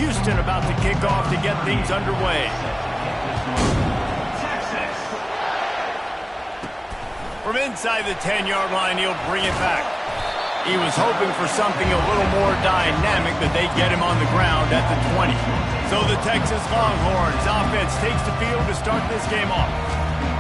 Houston about to kick off to get things underway. From inside the 10-yard line, he'll bring it back. He was hoping for something a little more dynamic, but they get him on the ground at the 20. So the Texas Longhorns offense takes the field to start this game off.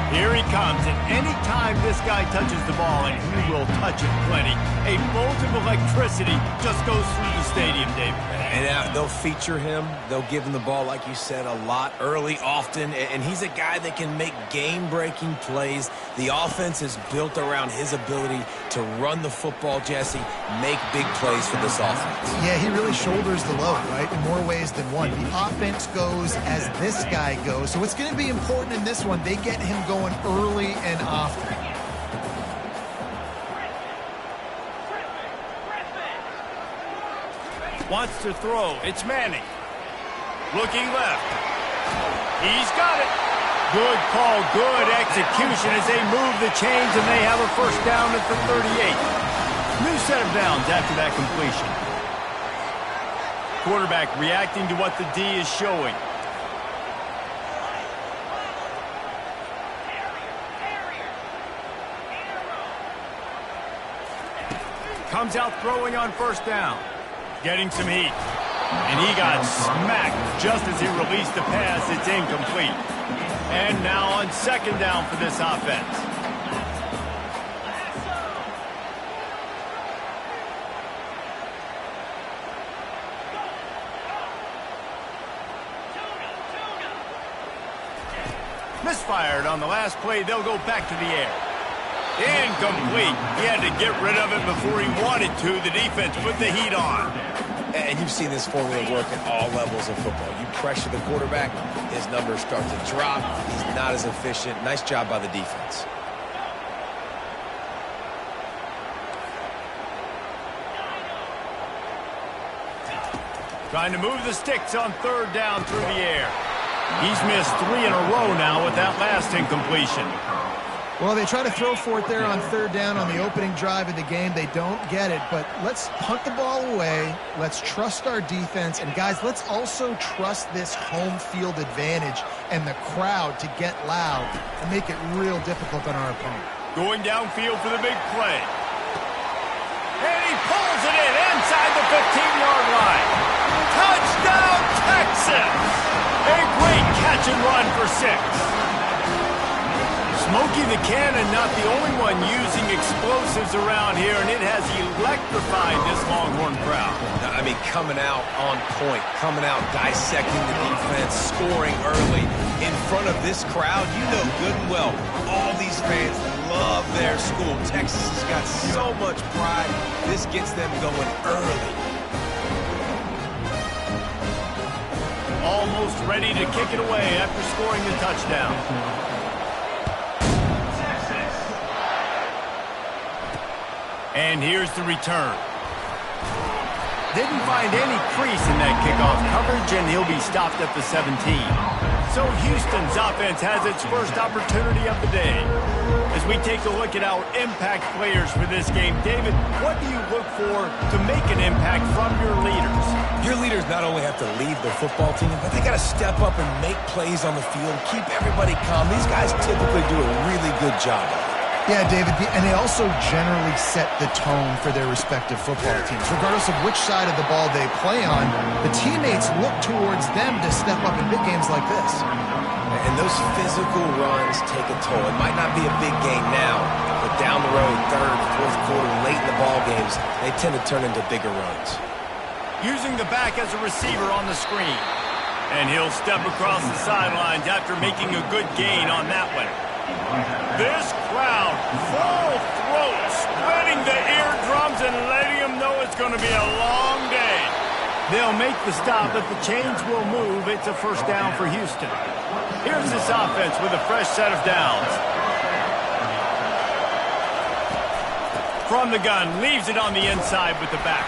Here he comes, and any time this guy touches the ball, and he will touch it plenty, a bolt of electricity just goes through the stadium, David. And they'll feature him. They'll give him the ball, like you said, a lot, early, often. And he's a guy that can make game-breaking plays. The offense is built around his ability to run the football, Jesse, make big plays for this offense. Yeah, he really shoulders the load, right, in more ways than one. The offense goes as this guy goes. So it's going to be important in this one. They get him going early and often. Wants to throw. It's Manning. Looking left. He's got it. Good call, good execution as they move the chains, and they have a first down at the 38. New set of downs after that completion. Quarterback reacting to what the D is showing. Comes out throwing on first down. Getting some heat. And he got smacked just as he released the pass. It's incomplete. And now on second down for this offense. Misfired on the last play. They'll go back to the air. Incomplete. He had to get rid of it before he wanted to. The defense put the heat on. And you've seen this formula work at all levels of football. You pressure the quarterback, his numbers start to drop. He's not as efficient. Nice job by the defense. Trying to move the sticks on third down through the air. He's missed 3 in a row now with that last incompletion. Well, they try to throw for it there on third down on the opening drive of the game. They don't get it, but let's punt the ball away. Let's trust our defense. And, guys, let's also trust this home field advantage and the crowd to get loud and make it real difficult on our opponent. Going downfield for the big play. And he pulls it in inside the 15-yard line. Touchdown, Texas! A great catch and run for 6. Smokey the Cannon, not the only one using explosives around here, and it has electrified this Longhorn crowd. I mean, coming out on point, coming out dissecting the defense, scoring early in front of this crowd. You know good and well, all these fans love their school. Texas has got so much pride. This gets them going early. Almost ready to kick it away after scoring the touchdown. And here's the return. Didn't find any crease in that kickoff coverage, and he'll be stopped at the 17. So Houston's offense has its first opportunity of the day. As we take a look at our impact players for this game, David, what do you look for to make an impact from your leaders? Your leaders not only have to lead the football team, but they got to step up and make plays on the field, keep everybody calm. These guys typically do a really good job of it. Yeah, David, and they also generally set the tone for their respective football teams. Regardless of which side of the ball they play on, the teammates look towards them to step up in big games like this. And those physical runs take a toll. It might not be a big game now, but down the road, third, fourth quarter, late in the ball games, they tend to turn into bigger runs. Using the back as a receiver on the screen. And he'll step across the sidelines after making a good gain on that one. This crowd, full throat, splitting the eardrums and letting them know it's going to be a long day. They'll make the stop, but the chains will move. It's a first down for Houston. Here's this offense with a fresh set of downs. From the gun, leaves it on the inside with the back.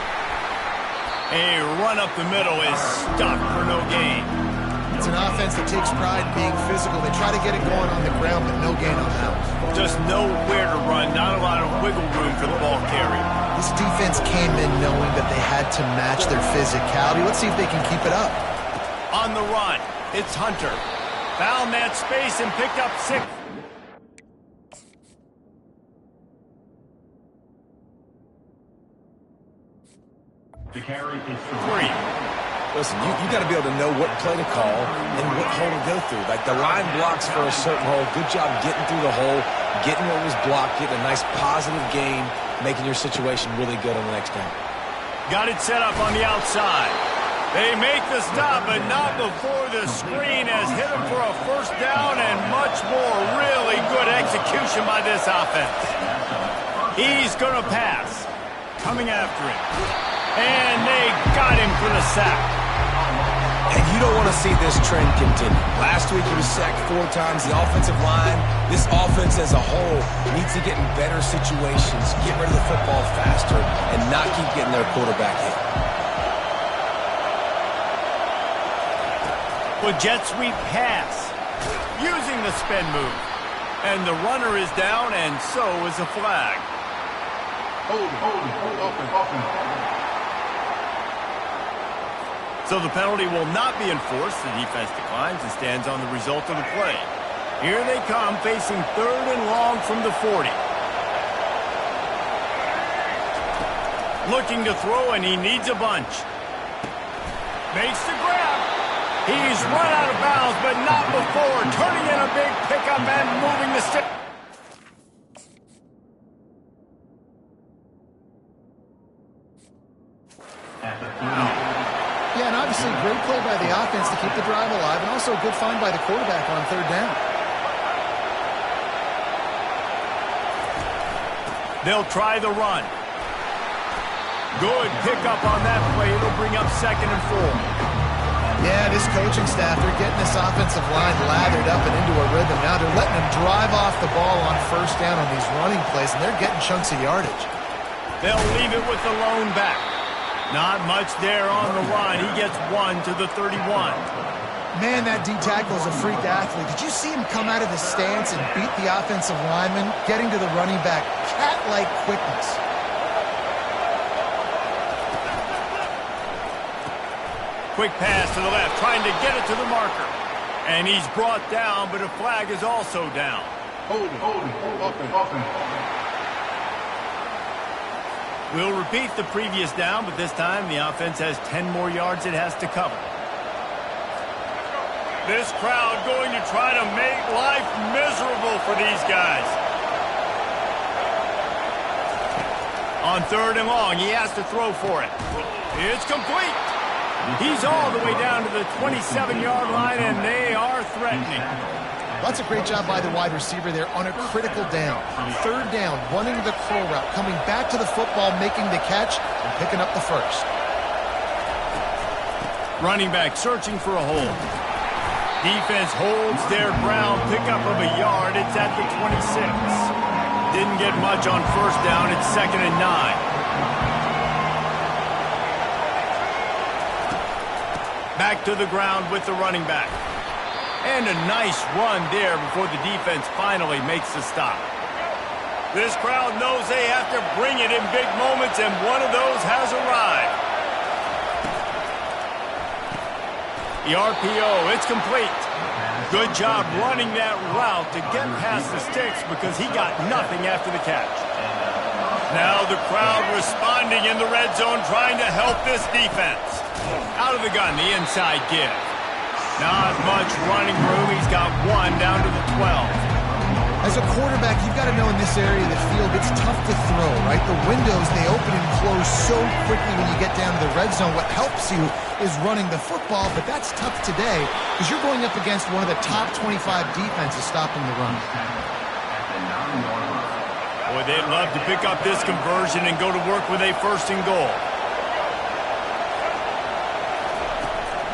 A run up the middle is stopped for no gain. It's an offense that takes pride in being physical. They try to get it going on the ground, but no gain on that one. Just nowhere to run, not a lot of wiggle room for the ball carrier. This defense came in knowing that they had to match their physicality. Let's see if they can keep it up. On the run, it's Hunter. Found that space and picked up 6. The carry is 3. Listen, you got to be able to know what play to call and what hole to go through. Like the line blocks for a certain hole. Good job getting through the hole, getting what was blocked, getting a nice positive gain, making your situation really good on the next down. Got it set up on the outside. They make the stop, but not before the screen has hit him for a first down and much more. Really good execution by this offense. He's going to pass. Coming after him. And they got him for the sack. And you don't want to see this trend continue. Last week he was sacked 4 times. The offensive line, this offense as a whole, needs to get in better situations, get rid of the football faster, and not keep getting their quarterback hit. With jet sweep pass. Using the spin move. And the runner is down, and so is a flag. open. So the penalty will not be enforced. The defense declines and stands on the result of the play. Here they come, facing 3rd and long from the 40. Looking to throw, and he needs a bunch. Makes the grab. He's run out of bounds, but not before. Turning in a big pickup and moving the stick. Yeah, and obviously great play by the offense to keep the drive alive, and also a good find by the quarterback on 3rd down. They'll try the run. Good pickup on that play. It'll bring up 2nd and 4. Yeah, this coaching staff, they're getting this offensive line lathered up and into a rhythm. Now they're letting them drive off the ball on 1st down on these running plays, and they're getting chunks of yardage. They'll leave it with the lone back. Not much there on the run. He gets 1 to the 31. Man, that D tackle is a freak athlete. Did you see him come out of the stance and beat the offensive lineman, getting to the running back? Cat-like quickness. Quick pass to the left, trying to get it to the marker. And he's brought down, but a flag is also down. Open. We'll repeat the previous down, but this time the offense has 10 more yards it has to cover. This crowd going to try to make life miserable for these guys. On 3rd and long, he has to throw for it. It's complete. He's all the way down to the 27-yard line, and they are threatening. That's a great job by the wide receiver there on a critical down. 3rd down, running the curl route, coming back to the football, making the catch, and picking up the 1st. Running back searching for a hole. Defense holds their ground, pickup of a yard. It's at the 26. Didn't get much on 1st down. It's 2nd and 9. Back to the ground with the running back. And a nice run there before the defense finally makes the stop. This crowd knows they have to bring it in big moments, and one of those has arrived. The RPO, it's complete. Good job running that route to get past the sticks because he got nothing after the catch. Now the crowd responding in the red zone, trying to help this defense. Out of the gun, the inside give. Not much running room. He's got 1 down to the 12. As a quarterback, you've got to know in this area of the field, it's tough to throw, right? The windows, they open and close so quickly when you get down to the red zone. What helps you is running the football, but that's tough today because you're going up against one of the top 25 defenses stopping the run. Boy, they'd love to pick up this conversion and go to work with a 1st and goal.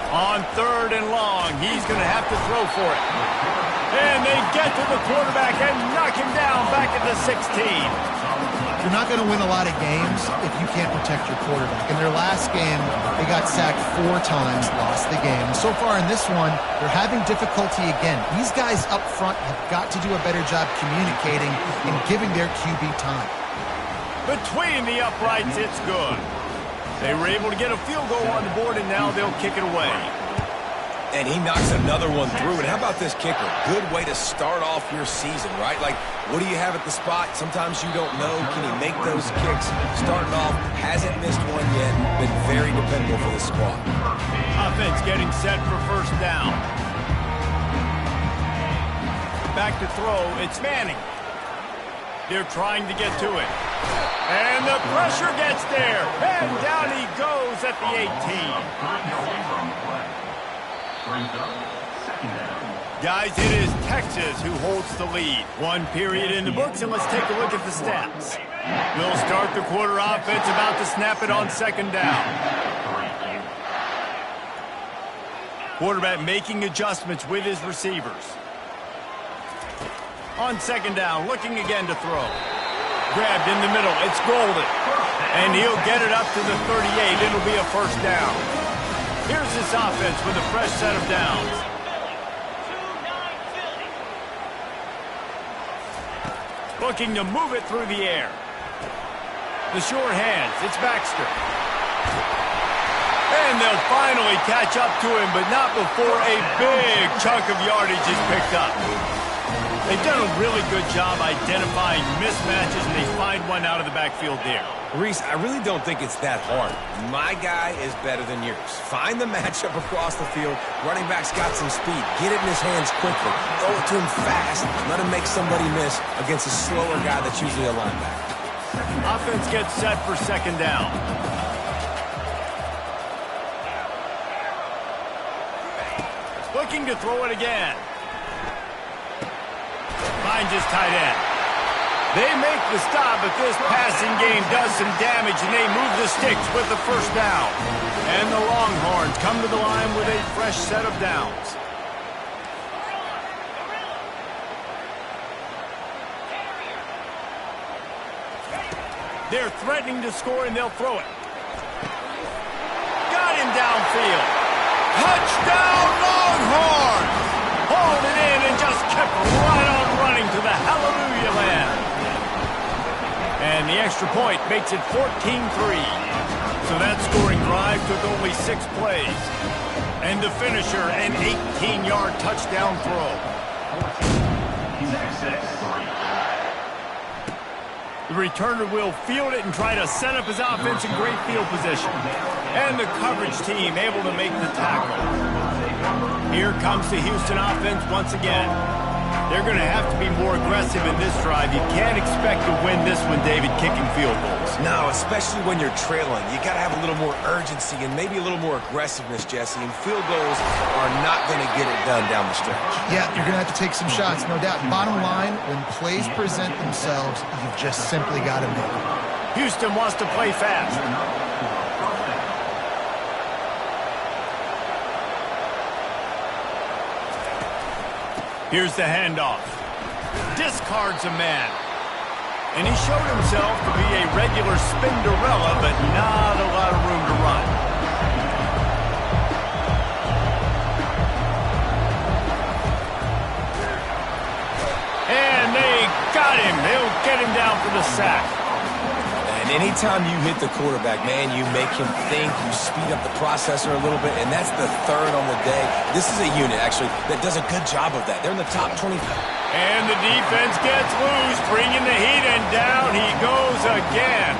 On 3rd and long, he's going to have to throw for it. And they get to the quarterback and knock him down back at the 16. You're not going to win a lot of games if you can't protect your quarterback. In their last game, they got sacked 4 times, lost the game. So far in this one, they're having difficulty again. These guys up front have got to do a better job communicating and giving their QB time. Between the uprights, it's good. They were able to get a field goal on the board, and now they'll kick it away. And he knocks another one through. And how about this kicker? Good way to start off your season, right? Like, what do you have at the spot? Sometimes you don't know. Can he make those kicks? Starting off, hasn't missed one yet. Been very dependable for the squad. Offense getting set for first down. Back to throw. It's Manning. They're trying to get to it. And the pressure gets there. And down he goes at the 18. Guys, it is Texas who holds the lead. One period in the books, and let's take a look at the stats. We'll start the quarter offense, about to snap it on second down. Quarterback making adjustments with his receivers. On second down, looking again to throw. Grabbed in the middle, it's Golden. And he'll get it up to the 38. It'll be a first down. Here's this offense with a fresh set of downs. Looking to move it through the air. The short hands, it's Baxter. And they'll finally catch up to him, but not before a big chunk of yardage is picked up. They've done a really good job identifying mismatches, and they find one out of the backfield there. Reese, I really don't think it's that hard. My guy is better than yours. Find the matchup across the field. Running back's got some speed. Get it in his hands quickly. Throw it to him fast. Let him make somebody miss against a slower guy that's usually a linebacker. Offense gets set for second down. Looking to throw it again. Finds his tight end. They make the stop, but this passing game does some damage, and they move the sticks with the first down. And the Longhorns come to the line with a fresh set of downs. They're threatening to score, and they'll throw it. Got him downfield. Touchdown, Longhorns! Hauled it in and just kept right on running to the hallelujah land. And the extra point makes it 14-3. So that scoring drive took only 6 plays. And the finisher, an 18-yard touchdown throw. The returner will field it and try to set up his offense in great field position. And the coverage team able to make the tackle. Here comes the Houston offense once again. They're going to have to be more aggressive in this drive. You can't expect to win this one, David, kicking field goals. No, especially when you're trailing. You got to have a little more urgency and maybe a little more aggressiveness, Jesse. And field goals are not going to get it done down the stretch. Yeah, you're going to have to take some shots, no doubt. Bottom line, when plays present themselves, you've just simply got to make them. Houston wants to play fast. Here's the handoff. Discards a man. And he showed himself to be a regular Spinderella, but not a lot of room to run. And they got him. They'll get him down for the sack. And anytime you hit the quarterback, man, you make him think, you speed up the processor a little bit, and that's the third on the day. This is a unit, actually, that does a good job of that. They're in the top 20. And the defense gets loose, bringing the heat, and down he goes again.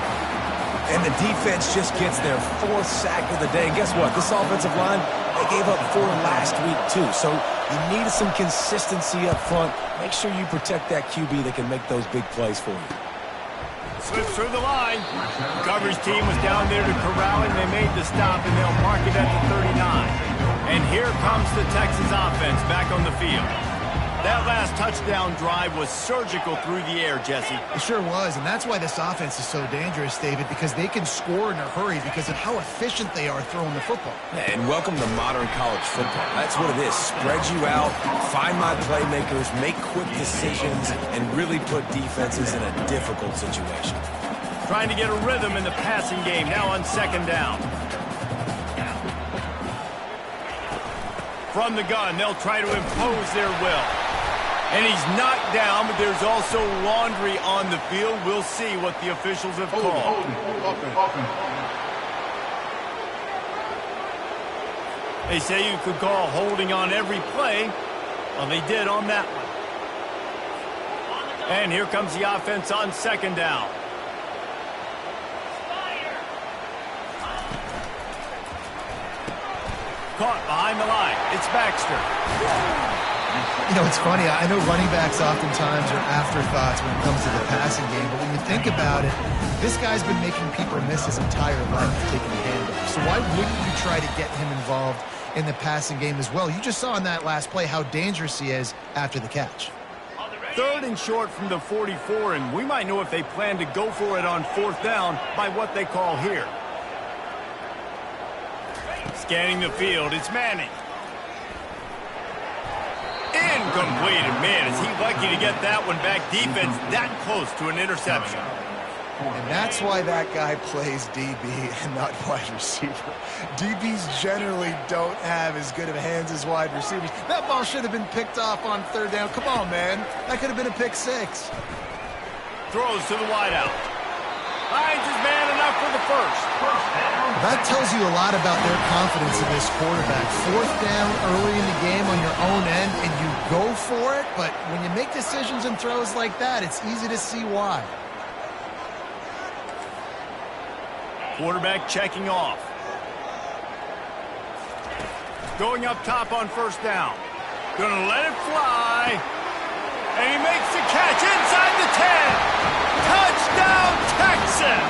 And the defense just gets their 4th sack of the day. And guess what? This offensive line, they gave up 4 last week, too. So you need some consistency up front. Make sure you protect that QB that can make those big plays for you. Slips through the line. The coverage team was down there to corral him. They made the stop, and they'll mark it at the 39. And here comes the Texas offense back on the field. That last touchdown drive was surgical through the air, Jesse. It sure was, and that's why this offense is so dangerous, David, because they can score in a hurry because of how efficient they are throwing the football. And welcome to modern college football. That's what it is. Spread you out, find my playmakers, make quick decisions, and really put defenses in a difficult situation. Trying to get a rhythm in the passing game, now on second down. From the gun, they'll try to impose their will. And he's knocked down, but there's also laundry on the field. We'll see what the officials have called. They say you could call holding on every play. Well, they did on that one. And here comes the offense on second down. Caught behind the line. It's Baxter. You know, it's funny. I know running backs oftentimes are afterthoughts when it comes to the passing game, but when you think about it, this guy's been making people miss his entire life taking the handoff. So why wouldn't you try to get him involved in the passing game as well? You just saw in that last play how dangerous he is after the catch. 3rd and short from the 44, and we might know if they plan to go for it on 4th down by what they call here. Scanning the field, it's Manning. Incomplete, and man, is he lucky to get that one back. Defense that close to an interception. And that's why that guy plays DB and not wide receiver. DBs generally don't have as good of hands as wide receivers. That ball should have been picked off on 3rd down. Come on, man. That could have been a pick 6. Throws to the wideout. Finds his man enough for the first. That tells you a lot about their confidence in this quarterback. 4th down early in the game on your own end, and you go for it, but when you make decisions and throws like that, it's easy to see why. Quarterback checking off. Going up top on 1st down. Gonna let it fly. And he makes the catch inside the 10. Touchdown, Texas!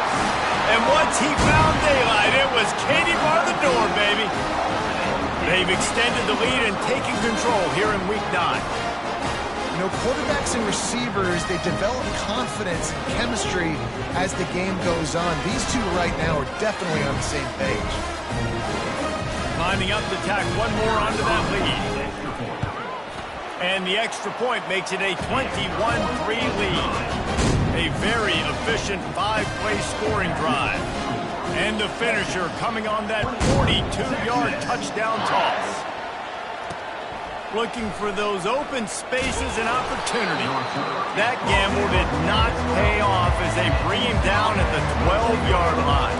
And once he found daylight, it was Katie bar the door, baby. They've extended the lead and taken control here in Week 9. You know, quarterbacks and receivers, they develop confidence and chemistry as the game goes on. These two right now are definitely on the same page. Lining up to tack one more onto that lead. And the extra point makes it a 21-3 lead. A very efficient 5-play scoring drive. And the finisher coming on that 42-yard touchdown toss. Looking for those open spaces and opportunity. That gamble did not pay off as they bring him down at the 12-yard line.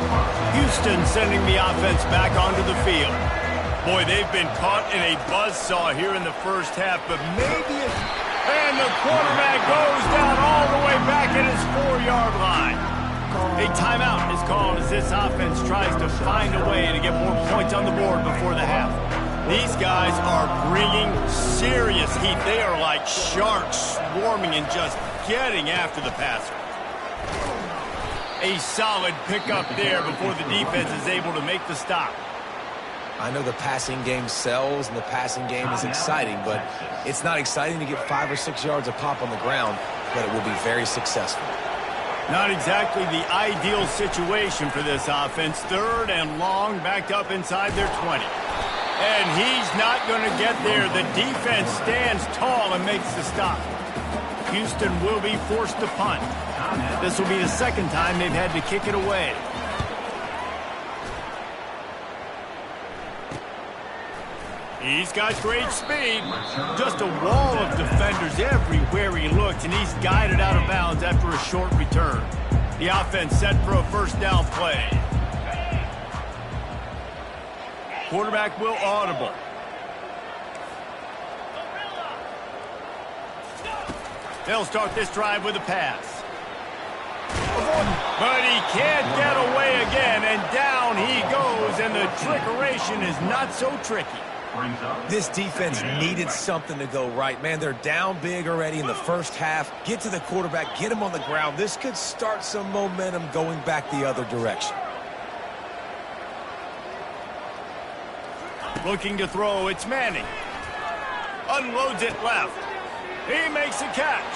Houston sending the offense back onto the field. Boy, they've been caught in a buzzsaw here in the first half, but maybe it's... And the quarterback goes down all the way back at his 4-yard line. A timeout is called as this offense tries to find a way to get more points on the board before the half. These guys are bringing serious heat. They are like sharks swarming and just getting after the passer. A solid pickup there before the defense is able to make the stop. I know the passing game sells and the passing game is exciting, but it's not exciting to get 5 or 6 yards a pop on the ground, but it will be very successful. Not exactly the ideal situation for this offense. 3rd and long, backed up inside their 20. And he's not going to get there. The defense stands tall and makes the stop. Houston will be forced to punt. This will be the 2nd time they've had to kick it away. He's got great speed. Just a wall of defenders everywhere he looks, and he's guided out of bounds after a short return. The offense set for a 1st down play. Quarterback will audible. They'll start this drive with a pass. But he can't get away again, and down he goes, and the trickeration is not so tricky. This defense needed something to go right. Man, they're down big already in the first half. Get to the quarterback, get him on the ground. This could start some momentum going back the other direction. Looking to throw, it's Manning. Unloads it left. He makes a catch.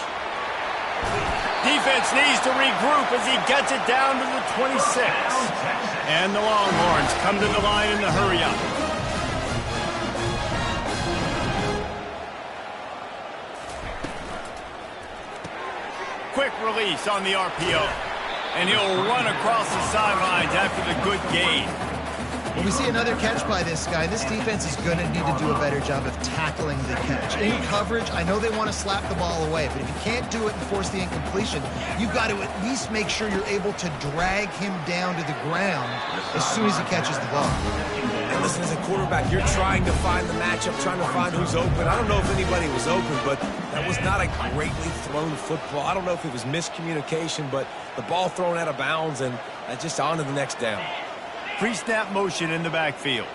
Defense needs to regroup as he gets it down to the 26. And the Longhorns come to the line in the hurry-up. Quick release on the RPO. And he'll run across the sidelines after the good gain. When we see another catch by this guy, this defense is going to need to do a better job of tackling the catch. In coverage, I know they want to slap the ball away, but if you can't do it and force the incompletion, you've got to at least make sure you're able to drag him down to the ground as soon as he catches the ball. And listen, as a quarterback, you're trying to find the matchup, trying to find who's open. I don't know if anybody was open, but that was not a greatly thrown football. I don't know if it was miscommunication, but the ball thrown out of bounds and just on to the next down. Pre-snap motion in the backfield.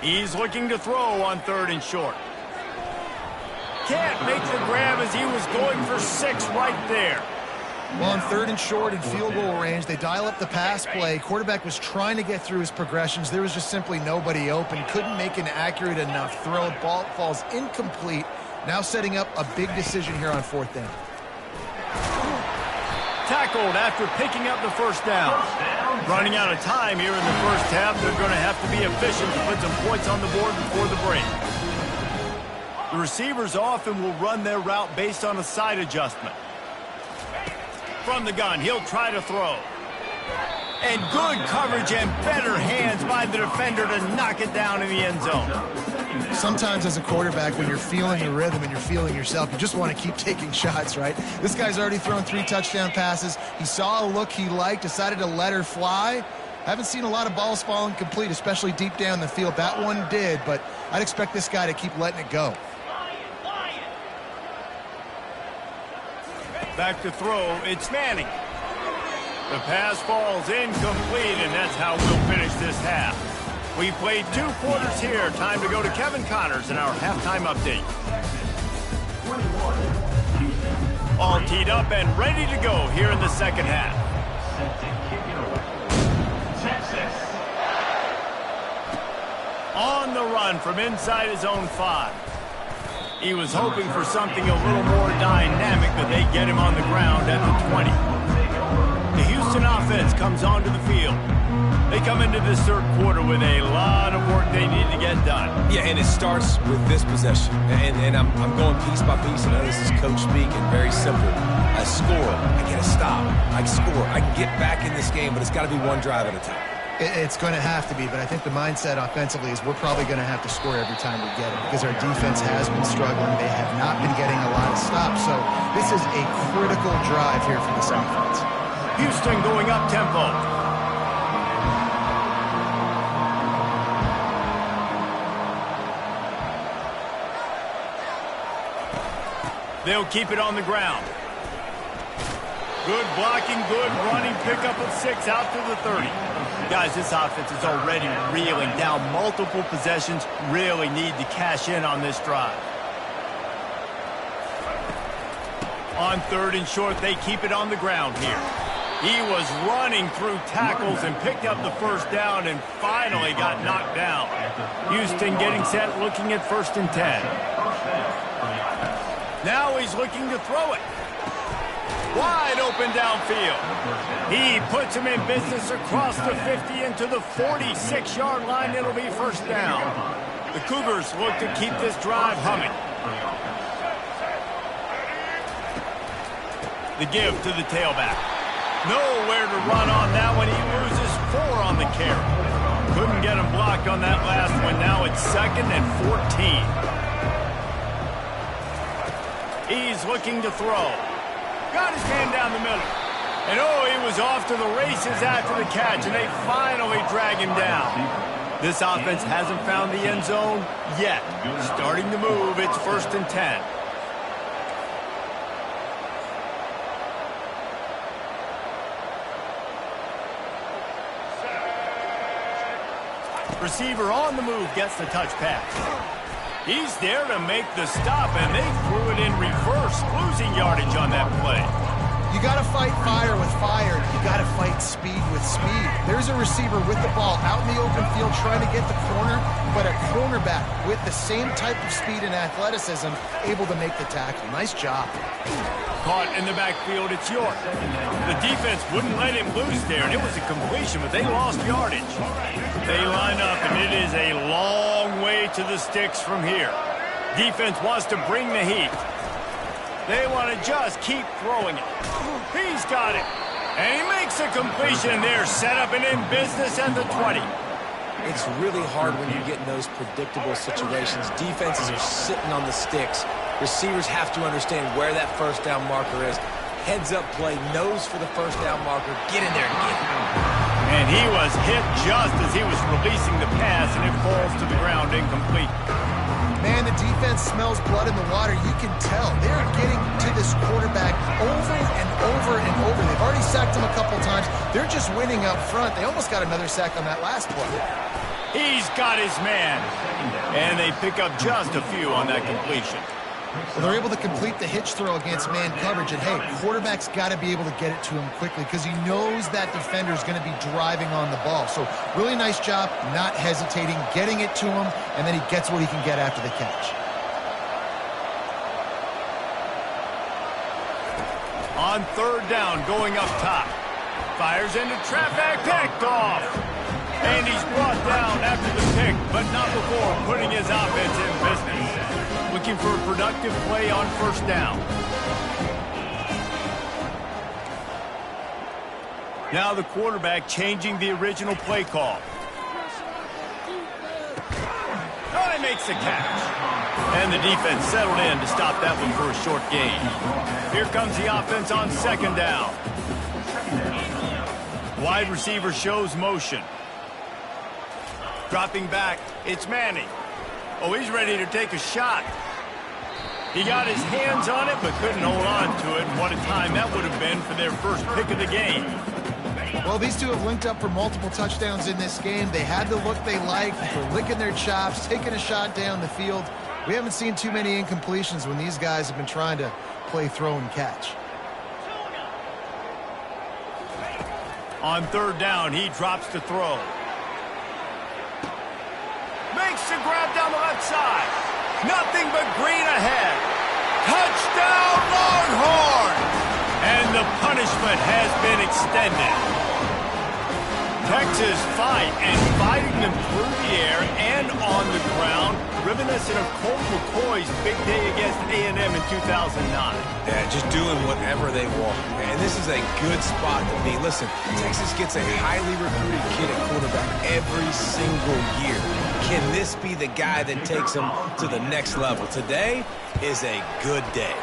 He's looking to throw on 3rd and short. Can't make the grab as he was going for 6 right there. Well, on 3rd and short and field goal range, they dial up the pass play. Quarterback was trying to get through his progressions. There was just simply nobody open. Couldn't make an accurate enough throw. Ball falls incomplete. Now setting up a big decision here on 4th down. Tackled after picking up the first down. Running out of time here in the first half. They're going to have to be efficient to put some points on the board before the break. The receivers often will run their route based on a side adjustment. From the gun, he'll try to throw. And good coverage and better hands by the defender to knock it down in the end zone. Sometimes as a quarterback, when you're feeling the rhythm and you're feeling yourself, you just want to keep taking shots, right? This guy's already thrown 3 touchdown passes. He saw a look he liked, decided to let her fly. Haven't seen a lot of balls falling complete, especially deep down the field. That one did, but I'd expect this guy to keep letting it go. Back to throw, it's Manning. The pass falls incomplete, and that's how we'll finish this half. We played 2 quarters here. Time to go to Kevin Connors in our halftime update. All teed up and ready to go here in the second half. On the run from inside his own 5. He was hoping for something a little more dynamic, but they get him on the ground at the 20. The Houston offense comes onto the field. They come into this 3rd quarter with a lot of work they need to get done. Yeah, and it starts with this possession. And I'm going piece by piece. I know this is coach speaking, very simple. I score, I get a stop, I score. I can get back in this game, but it's got to be one drive at a time. It's going to have to be, but I think the mindset offensively is we're probably going to have to score every time we get it because our defense has been struggling. They have not been getting a lot of stops, so this is a critical drive here for this offense. Houston going up tempo. They'll keep it on the ground. Good blocking, good running, pickup of 6 out to the 30. Guys, this offense is already reeling down multiple possessions. Really need to cash in on this drive. On 3rd and short, they keep it on the ground here. He was running through tackles and picked up the first down and finally got knocked down. Houston getting set, looking at 1st and 10. Now he's looking to throw it. Wide open downfield. He puts him in business across the 50 into the 46-yard line. It'll be 1st down. The Cougars look to keep this drive humming. The give to the tailback. Nowhere to run on that one. He loses 4 on the carry. Couldn't get him blocked on that last one. Now it's 2nd and 14. He's looking to throw. Got his man down the middle. And oh, he was off to the races after the catch, and they finally drag him down. This offense hasn't found the end zone yet. Starting to move, it's 1st and 10. Receiver on the move gets the touch pass. He's there to make the stop, and they threw it in reverse, losing yardage on that play. You got to fight fire with fire. You got to fight speed with speed. There's a receiver with the ball out in the open field trying to get the corner, but a cornerback with the same type of speed and athleticism able to make the tackle. Nice job. Caught in the backfield, it's York. The defense wouldn't let him loose there, and it was a completion, but they lost yardage. They line up, and it is a long way to the sticks from here. Defense wants to bring the heat. They want to just keep throwing it. He's got it. And he makes a completion there, set up and in business at the 20. It's really hard when you get in those predictable situations. Defenses are sitting on the sticks. Receivers have to understand where that 1st down marker is. Heads-up play, nose for the first down marker. Get in there and get it. And he was hit just as he was releasing the pass, and it falls to the ground incomplete. Man, the defense smells blood in the water. You can tell. They're getting to this quarterback over and over and over. They've already sacked him a couple times. They're just winning up front. They almost got another sack on that last play. He's got his man. And they pick up just a few on that completion. Well, they're able to complete the hitch throw against man coverage. And, hey, quarterback's got to be able to get it to him quickly because he knows that defender's going to be driving on the ball. So really nice job, not hesitating, getting it to him, and then he gets what he can get after the catch. On third down, going up top. Fires into traffic, picked off. And he's brought down after the pick, but not before putting his offense in business. Looking for a productive play on first down. Now the quarterback changing the original play call. Oh, he makes the catch. And the defense settled in to stop that one for a short gain. Here comes the offense on second down. Wide receiver shows motion. Dropping back, it's Manning. Oh, he's ready to take a shot. He got his hands on it, but couldn't hold on to it. What a time that would have been for their first pick of the game. Well, these two have linked up for multiple touchdowns in this game. They had the look they liked. They're licking their chops, taking a shot down the field. We haven't seen too many incompletions when these guys have been trying to play throw and catch. On third down, he drops to throw. Makes the grab down the left side. Nothing but green ahead. Touchdown, Longhorns! And the punishment has been extended. Texas fighting them through the air and on the ground, reminiscent of Colt McCoy's big day against A&M in 2009. Yeah, just doing whatever they want. And this is a good spot to be. Listen, Texas gets a highly recruited kid at quarterback every single year. Can this be the guy that takes them to the next level? Today is a good day.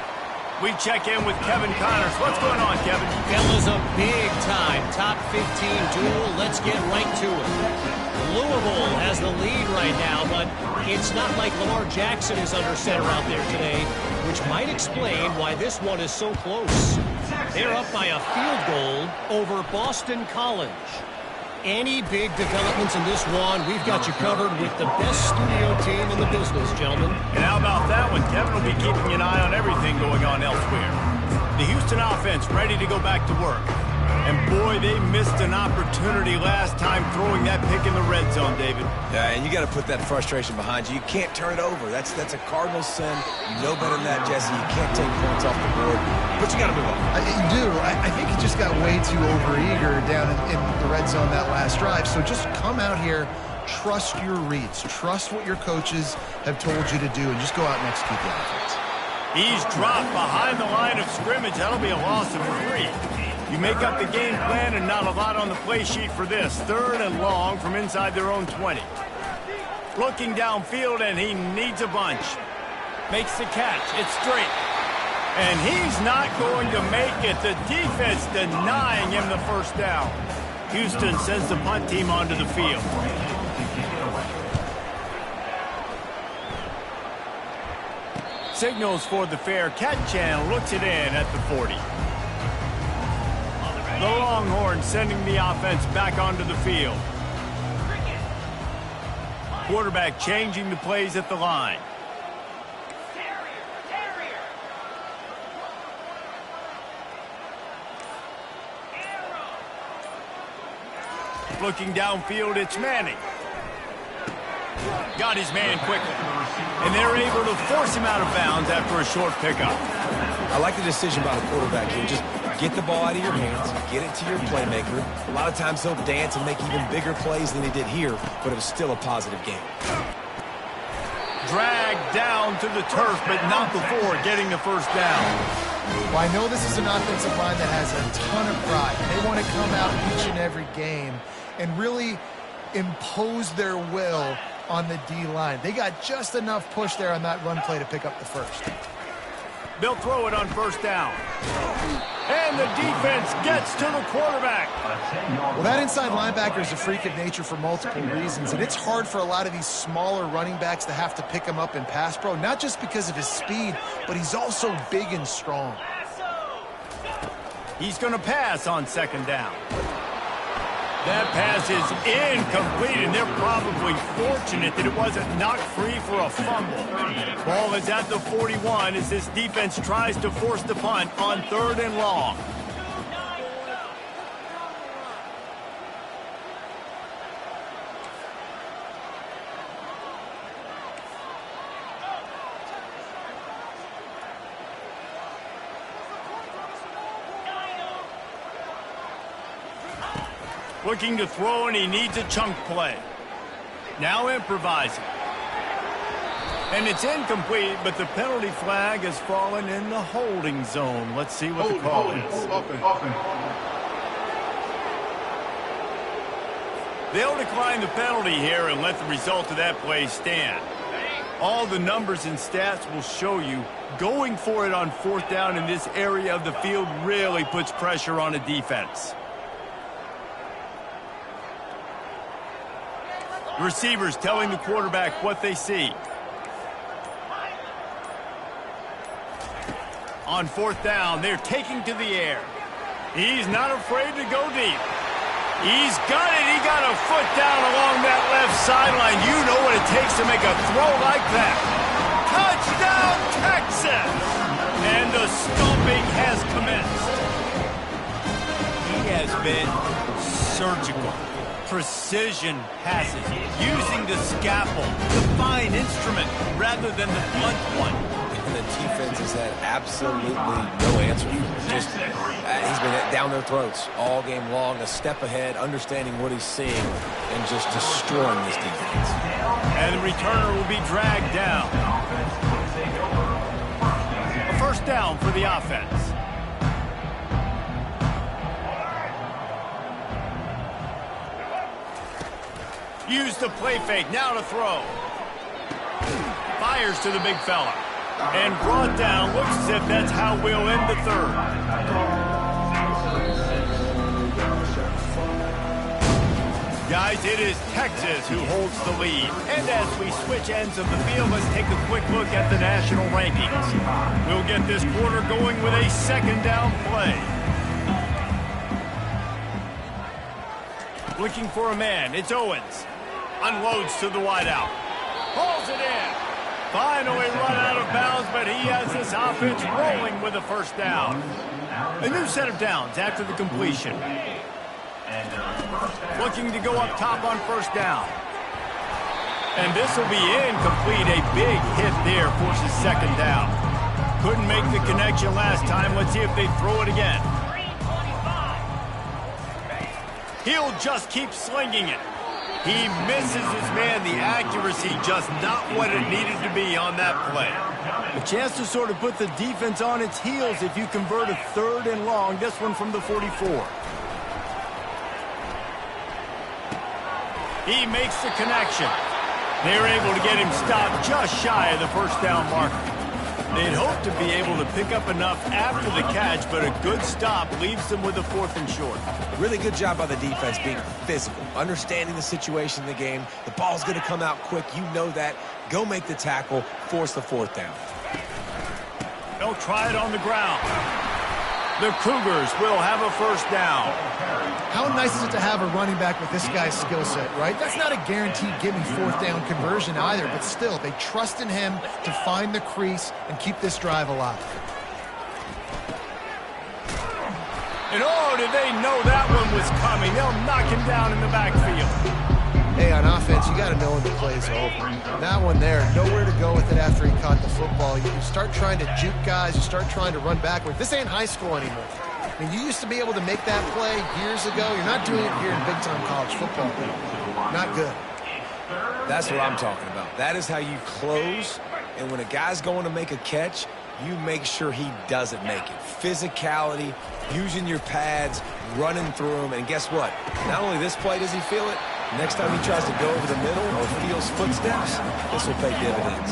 We check in with Kevin Connors. What's going on, Kevin? Fellas, a big-time top 15 duel. Let's get right to it. Louisville has the lead right now, but it's not like Lamar Jackson is under center out there today, which might explain why this one is so close. They're up by a field goal over Boston College. Any big developments in this one, we've got you covered with the best studio team in the business, gentlemen. And how about that one? Kevin will be keeping an eye on everything going on elsewhere. The Houston offense ready to go back to work. And boy, they missed an opportunity last time throwing that pick in the red zone, David. Yeah, and you got to put that frustration behind you. You can't turn it over. That's a Cardinal sin. You know better than that, Jesse. You can't take points off the board, but you got to move on. You do. I think he just got way too overeager down in the red zone that last drive. So just come out here, trust your reads, trust what your coaches have told you to do, and just go out and execute the offense. He's dropped behind the line of scrimmage. That'll be a loss of 3. You make up the game plan and not a lot on the play sheet for this. Third and long from inside their own 20. Looking downfield, and he needs a bunch. Makes the catch. It's straight. And he's not going to make it. The defense denying him the first down. Houston sends the punt team onto the field. Signals for the fair catch and looks it in at the 40. The Longhorns sending the offense back onto the field. Quarterback changing the plays at the line. Looking downfield, it's Manning. Got his man quickly. And they're able to force him out of bounds after a short pickup. I like the decision by the quarterback here. Just get the ball out of your hands, get it to your playmaker. A lot of times he'll dance and make even bigger plays than he did here, but it was still a positive game. Dragged down to the turf, but not before getting the first down. Well, I know this is an offensive line that has a ton of pride. They want to come out each and every game and really impose their will on the D-line. They got just enough push there on that run play to pick up the first. They'll throw it on first down. And the defense gets to the quarterback. Well, that inside linebacker is a freak of nature for multiple reasons, and it's hard for a lot of these smaller running backs to have to pick him up in pass pro, not just because of his speed, but he's also big and strong. He's going to pass on second down. That pass is incomplete, and they're probably fortunate that it wasn't knocked free for a fumble. Ball is at the 41 as this defense tries to force the punt on 3rd and long. Looking to throw, and he needs a chunk play. Now improvising. And it's incomplete, but the penalty flag has fallen in the holding zone. Let's see what the call is. They'll decline the penalty here and let the result of that play stand. All the numbers and stats will show you going for it on 4th down in this area of the field really puts pressure on a defense. Receivers telling the quarterback what they see. On 4th down, they're taking to the air. He's not afraid to go deep. He's got it. He got a foot down along that left sideline. You know what it takes to make a throw like that. Touchdown, Texas! And the stomping has commenced. He has been surgical. Precision passes, using the scalpel, the fine instrument, rather than the blunt one. And the defense has had absolutely no answer. Just, he's been down their throats all game long, a step ahead, understanding what he's seeing, and just destroying this defense. And the returner will be dragged down. A 1st down for the offense. Use the play fake, now to throw. Fires to the big fella. And brought down, looks as if that's how we'll end the 3rd. Guys, it is Texas who holds the lead. And as we switch ends of the field, let's take a quick look at the national rankings. We'll get this quarter going with a 2nd down play. Looking for a man, it's Owens. Unloads to the wideout. Pulls it in. Finally run out of bounds, but he has this offense rolling with a 1st down. A new set of downs after the completion. Looking to go up top on 1st down. And this will be incomplete. A big hit there forces 2nd down. Couldn't make the connection last time. Let's see if they throw it again. He'll just keep slinging it. He misses his man. The accuracy just not what it needed to be on that play. A chance to sort of put the defense on its heels if you convert a 3rd and long. This one from the 44. He makes the connection. They're able to get him stopped just shy of the 1st down marker. They'd hoped to be able to pick up enough after the catch, but a good stop leaves them with a 4th and short. Really good job by the defense being physical, understanding the situation in the game. The ball's going to come out quick. You know that. Go make the tackle, force the 4th down. They'll try it on the ground. The Cougars will have a 1st down. How nice is it to have a running back with this guy's skill set, right? That's not a guaranteed give-me 4th down conversion either, but still, they trust in him to find the crease and keep this drive alive. And oh, did they know that one was coming? They'll knock him down in the backfield. Hey, on offense, you got to know when the play's over. That one there, nowhere to go with it after he caught the football. You start trying to juke guys. You start trying to run backward. This ain't high school anymore. I mean, you used to be able to make that play years ago. You're not doing it here in big-time college football. Not good. That's what I'm talking about. That is how you close, and when a guy's going to make a catch, you make sure he doesn't make it. Physicality, using your pads, running through them, and guess what? Not only this play does he feel it, next time he tries to go over the middle or feels footsteps, this will pay dividends.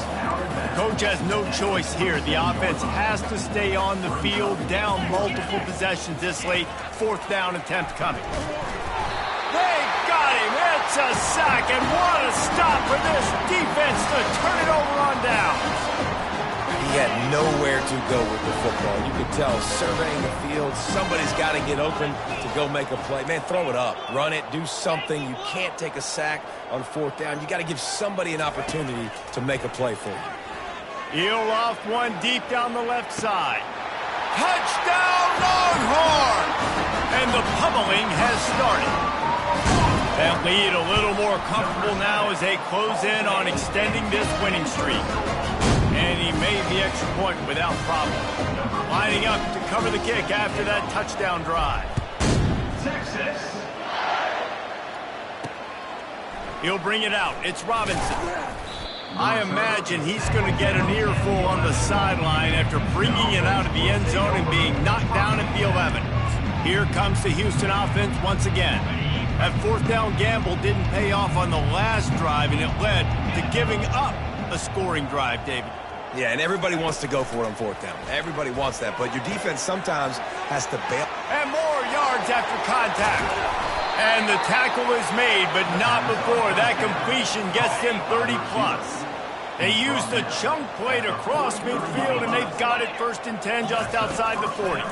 Coach has no choice here. The offense has to stay on the field, down multiple possessions this late. 4th down attempt coming. They got him. It's a sack, and what a stop for this defense to turn it over on downs. He had nowhere to go with the football. You could tell, surveying the field, somebody's got to get open to go make a play. Man, throw it up. Run it. Do something. You can't take a sack on 4th down. You got to give somebody an opportunity to make a play for you. He'll off one deep down the left side. Touchdown, Longhorn! And the pummeling has started. That lead a little more comfortable now as they close in on extending this winning streak. And he made the extra point without problem. Lining up to cover the kick after that touchdown drive. Texas. He'll bring it out. It's Robinson. I imagine he's going to get an earful on the sideline after bringing it out of the end zone and being knocked down at the 11. Here comes the Houston offense once again. That 4th down gamble didn't pay off on the last drive, and it led to giving up a scoring drive, David. Yeah, and everybody wants to go for it on 4th down. Everybody wants that, but your defense sometimes has to bail. And more yards after contact. And the tackle is made, but not before that completion gets them 30-plus. They used the chunk play to cross midfield, and they've got it 1st and 10 just outside the 40.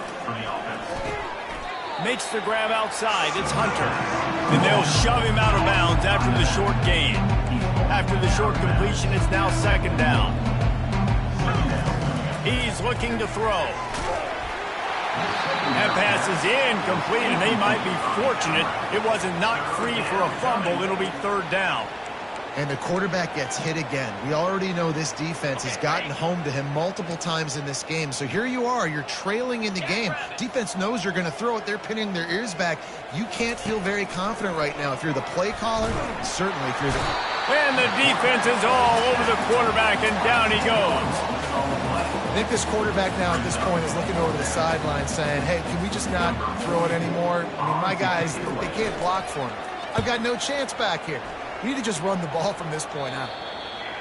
Makes the grab outside. It's Hunter. And they'll shove him out of bounds after the short gain. After the short completion, it's now 2nd down. He's looking to throw. That pass is incomplete, and they might be fortunate it wasn't knocked free for a fumble. It'll be 3rd down. And the quarterback gets hit again. We already know this defense has gotten home to him multiple times in this game. So here you are, you're trailing in the game. Defense knows you're going to throw it. They're pinning their ears back. You can't feel very confident right now. If you're the play caller, certainly if you're the... And the defense is all over the quarterback, and down he goes. I think this quarterback now at this point is looking over the sideline saying, hey, can we just not throw it anymore? I mean, my guys, they can't block for me. I've got no chance back here. We need to just run the ball from this point out.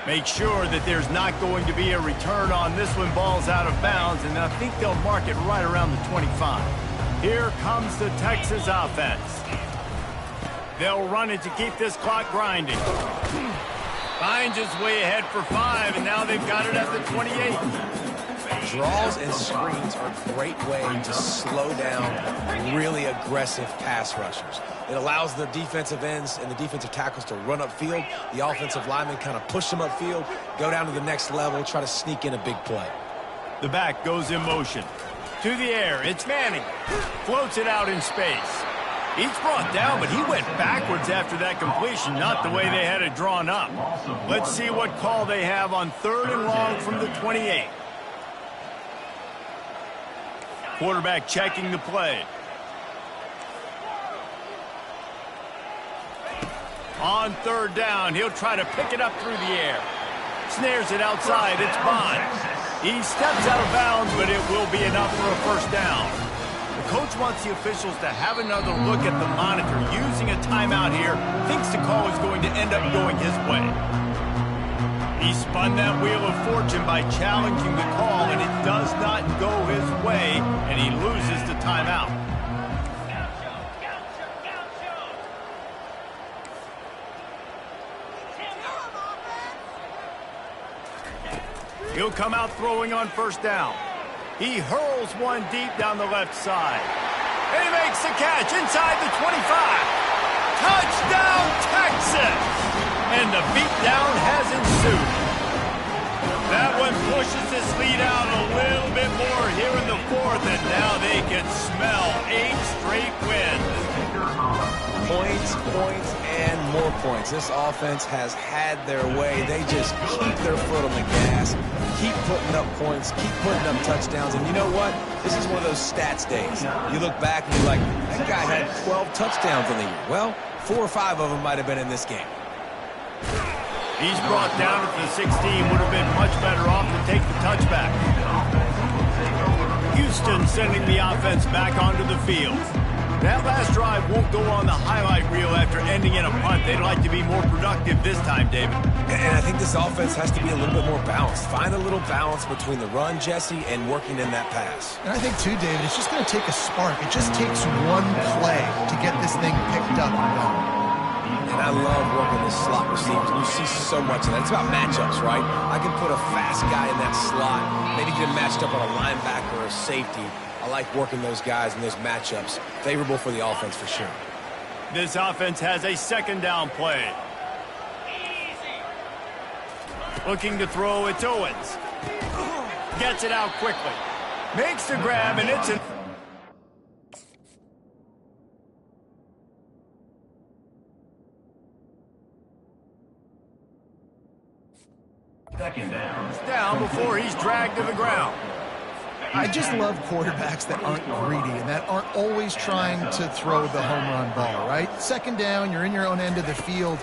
Make sure that there's not going to be a return on this one. Ball's out of bounds, and I think they'll mark it right around the 25. Here comes the Texas offense. They'll run it to keep this clock grinding. Finds his way ahead for 5, and now they've got it at the 28. Draws and screens are a great way to slow down really aggressive pass rushers. It allows the defensive ends and the defensive tackles to run upfield. The offensive linemen kind of push them upfield, go down to the next level, try to sneak in a big play. The back goes in motion. To the air, it's Manning. Floats it out in space. He's brought down, but he went backwards after that completion, not the way they had it drawn up. Let's see what call they have on 3rd and long from the 28. Quarterback checking the play. On 3rd down, he'll try to pick it up through the air. Snares it outside, it's Bond. He steps out of bounds, but it will be enough for a 1st down. The coach wants the officials to have another look at the monitor. Using a timeout here, thinks the call is going to end up going his way. He spun that wheel of fortune by challenging the call, and it does not go his way, and he loses the timeout. He'll come out throwing on 1st down. He hurls one deep down the left side. And he makes the catch inside the 25. Touchdown, Texas! And the beatdown has ensued. That one pushes this lead out a little bit more here in the 4th, and now they can smell 8 straight wins. Points, points, and more points. This offense has had their way. They just keep their foot on the gas, keep putting up points, keep putting up touchdowns. And you know what? This is one of those stats days. You look back and you're like, that guy had 12 touchdowns in the year. Well, 4 or 5 of them might have been in this game. He's brought down at the 16. Would have been much better off to take the touchback. Houston sending the offense back onto the field. That last drive won't go on the highlight reel after ending in a punt. They'd like to be more productive this time, David. And I think this offense has to be a little bit more balanced. Find a little balance between the run, Jesse, and working in that pass. And I think, too, David, it's just going to take a spark. It just takes one play to get this thing picked up and going. And I love working this slot receivers. You see so much of that. It's about matchups, right? I can put a fast guy in that slot, maybe get him matched up on a linebacker or a safety. I like working those guys in those matchups. Favorable for the offense for sure. This offense has a second down play. Looking to throw, it's Owens. Gets it out quickly. Makes the grab, and it's an... Second down. It's down before he's dragged to the ground. I just love quarterbacks that aren't greedy and that aren't always trying to throw the home run ball, right? Second down, you're in your own end of the field.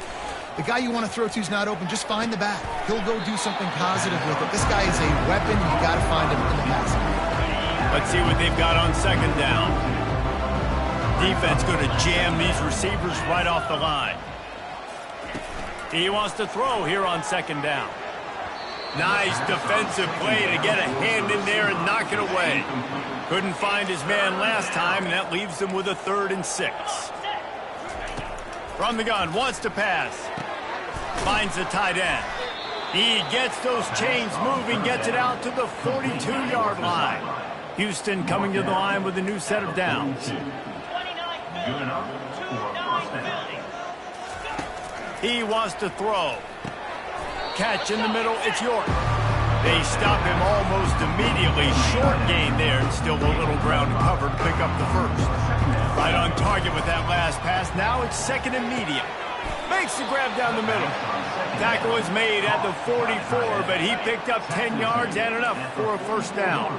The guy you want to throw to is not open. Just find the back. He'll go do something positive with it. This guy is a weapon. You got to find him in the passing. Let's see what they've got on second down. Defense going to jam these receivers right off the line. He wants to throw here on second down. Nice defensive play to get a hand in there and knock it away. Couldn't find his man last time, and that leaves him with a 3rd and 6. From the gun, wants to pass. Finds the tight end. He gets those chains moving, gets it out to the 42-yard line. Houston coming to the line with a new set of downs. He wants to throw. Catch in the middle, it's York. They stop him almost immediately. Short gain there, and still a little ground covered to pick up the first. Right on target with that last pass. Now it's 2nd and medium. Makes the grab down the middle. Tackle is made at the 44, but he picked up 10 yards and enough for a first down.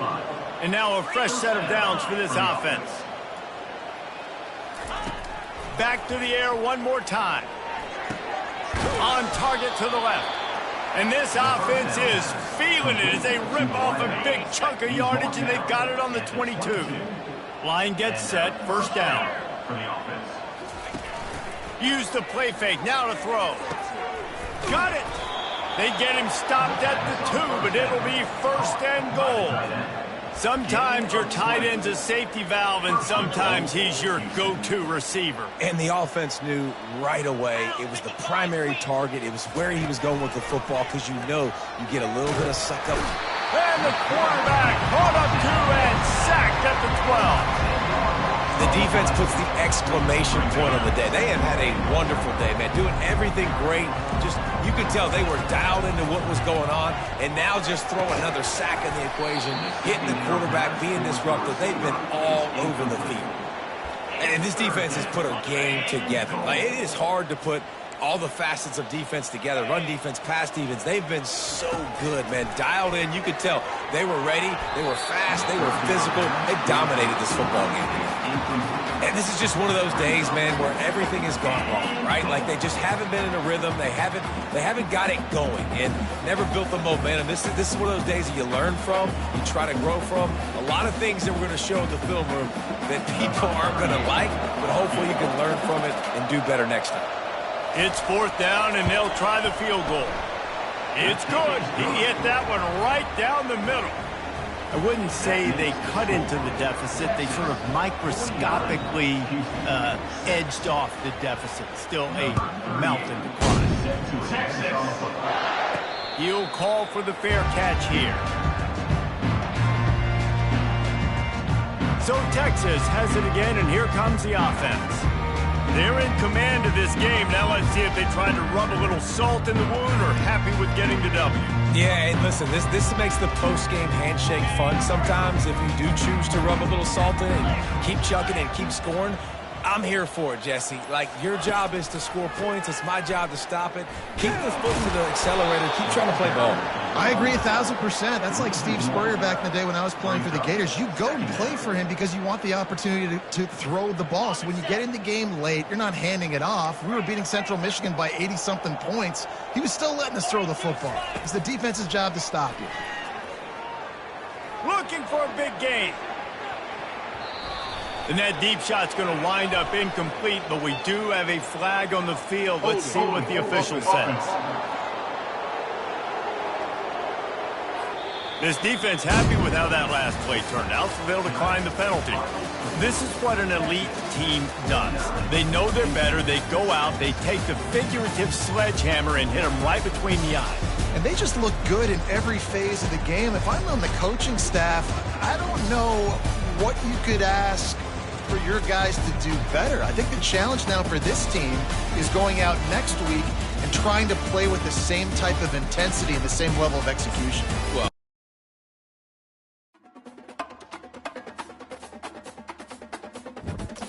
And now a fresh set of downs for this offense. Back to the air one more time. On target to the left. And this offense is feeling it as they rip off a big chunk of yardage, and they've got it on the 22. Line gets set, first down. Use the play fake, now to throw. Got it. They get him stopped at the 2, but it'll be 1st and goal. Sometimes your tight end's a safety valve, and sometimes he's your go-to receiver. And the offense knew right away it was the primary target. It was where he was going with the football, because you know you get a little bit of suck up. And the quarterback caught up to and sacked at the 12. The defense puts the exclamation point on the day. They have had a wonderful day, man. Doing everything great. Just, you could tell they were dialed into what was going on. And now just throw another sack in the equation, hitting the quarterback, being disruptive. They've been all over the field. And this defense has put a game together. Like, it is hard to put all the facets of defense together. Run defense, pass defense. They've been so good, man. Dialed in. You could tell they were ready. They were fast. They were physical. They dominated this football game. And this is just one of those days, man, where everything has gone wrong, right? Like, they just haven't been in a rhythm. They haven't got it going and never built the momentum. This is one of those days that you learn from, you try to grow from. A lot of things that we're going to show in the film room that people aren't going to like, but hopefully you can learn from it and do better next time. It's 4th down, and they'll try the field goal. It's good. He hit that one right down the middle. I wouldn't say they cut into the deficit. They sort of microscopically edged off the deficit. Still a mountain to climb. He'll call for the fair catch here. So Texas has it again, and here comes the offense. They're in command of this game. Now let's see if they try to rub a little salt in the wound or happy with getting the W. Yeah, and listen, this makes the post-game handshake fun sometimes if you do choose to rub a little salt in and keep chucking and keep scoring. I'm here for it, Jesse. Like, your job is to score points. It's my job to stop it. Keep the foot to the accelerator. Keep trying to play ball. I agree 1,000%. That's like Steve Spurrier back in the day when I was playing for the Gators. You go and play for him because you want the opportunity to throw the ball. So when you get in the game late, you're not handing it off. We were beating Central Michigan by 80-something points. He was still letting us throw the football. It's the defense's job to stop you. Looking for a big gain. And that deep shot's going to wind up incomplete, but we do have a flag on the field. Let's see what the official says. This defense happy with how that last play turned out, so they'll decline the penalty. This is what an elite team does. They know they're better. They go out, they take the figurative sledgehammer and hit them right between the eyes. And they just look good in every phase of the game. If I'm on the coaching staff, I don't know what you could ask for your guys to do better. I think the challenge now for this team is going out next week and trying to play with the same type of intensity and the same level of execution. Well,